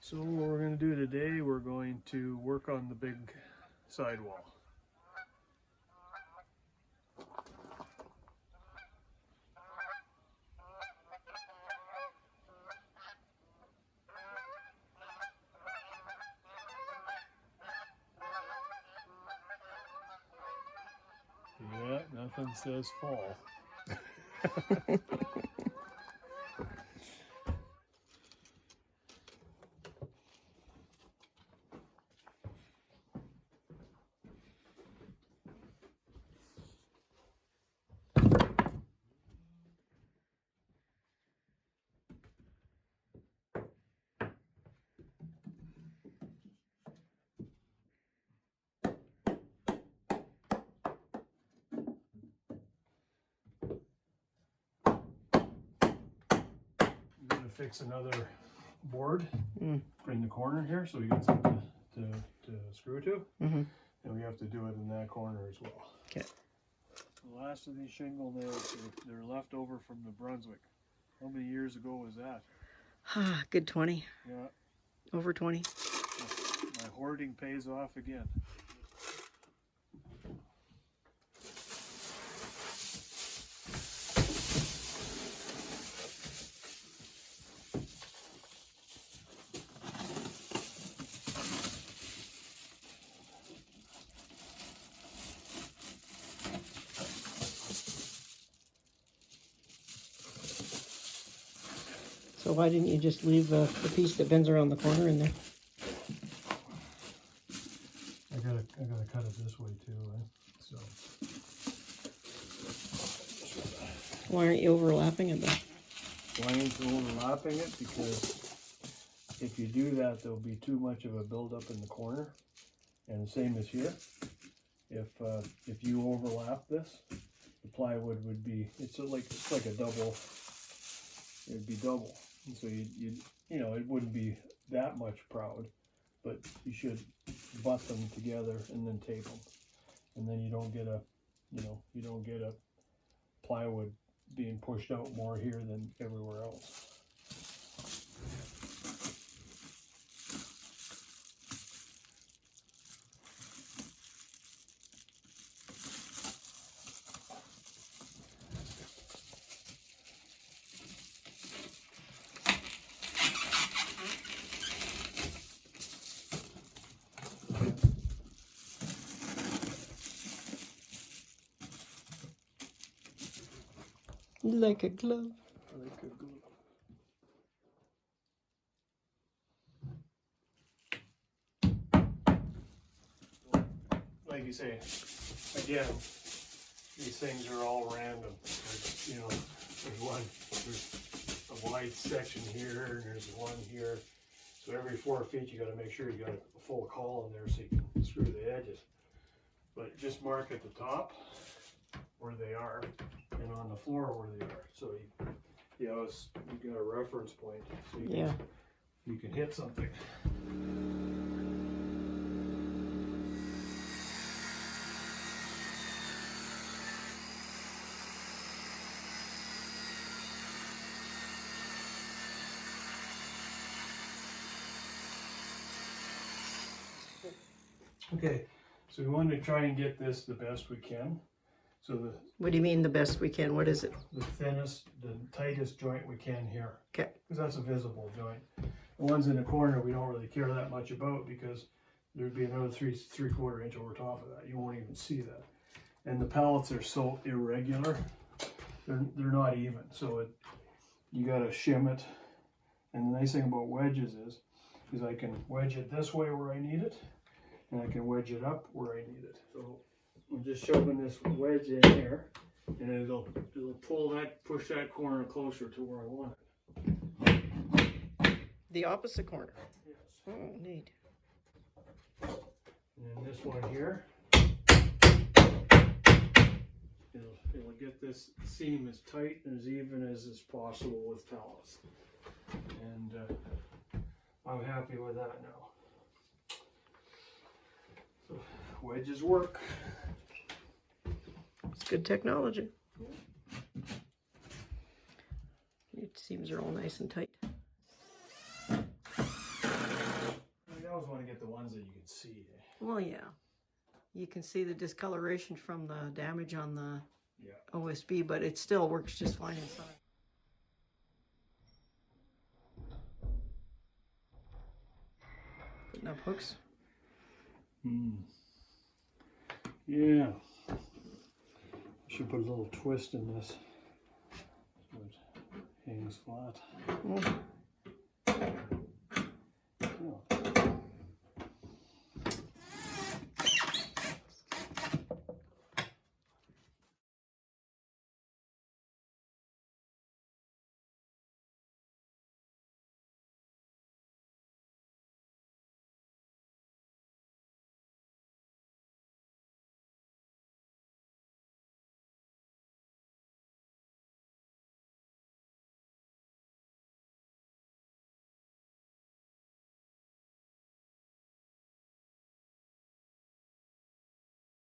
So what we're going to do today, we're going to work on the big sidewall. Yeah, nothing says fall. I'm going to fix another board in the corner here so we get something to screw to. And we have to do it in that corner as well. Okay. The last of these shingle nails, they're left over from the Brunswick. How many years ago was that? Good 20. Yeah. Over 20. My hoarding pays off again. So why didn't you just leave the piece that bends around the corner in there? I gotta cut it this way too, right? So Why aren't you overlapping it then? why ain't you overlapping it? Because if you do that, there'll be too much of a buildup in the corner, and the same as here. If you overlap this, the plywood would be it's like a double. It'd be double, and so you know it wouldn't be that much proud, but you should butt them together and then tape them, and then you don't get a plywood being pushed out more here than everywhere else. Like a glove. Like a glue. Like you say, again, these things are all random. There's a wide section here, and there's one here. So every 4 feet, you got to make sure you got a full column there so you can screw the edges. But just mark at the top where they are, and on the floor where they are. So you got a reference point. So you can hit something. Okay, so we want to try and get this the best we can. So What do you mean the best we can? What is it? the thinnest, the tightest joint we can here. Okay. Because that's a visible joint. The ones in the corner we don't really care that much about because there'd be another three-quarter inch over top of that. You won't even see that. And the pallets are so irregular, they're not even. So you got to shim it. And the nice thing about wedges is I can wedge it this way where I need it, and I can wedge it up where I need it. So I'm just shoving this wedge in here, and it'll push that corner closer to where I want it. The opposite corner. Yes. Oh, neat. And then this one here, it'll get this seam as tight and as even as is possible with pallets. And I'm happy with that now. So wedges work. It's good technology. Your seams are all nice and tight. get the ones that you can see. Well, yeah. You can see the discoloration from the damage on the Yeah. OSB, but it still works just fine inside. Putting up hooks. Yeah. Should put a little twist in this so it hangs flat.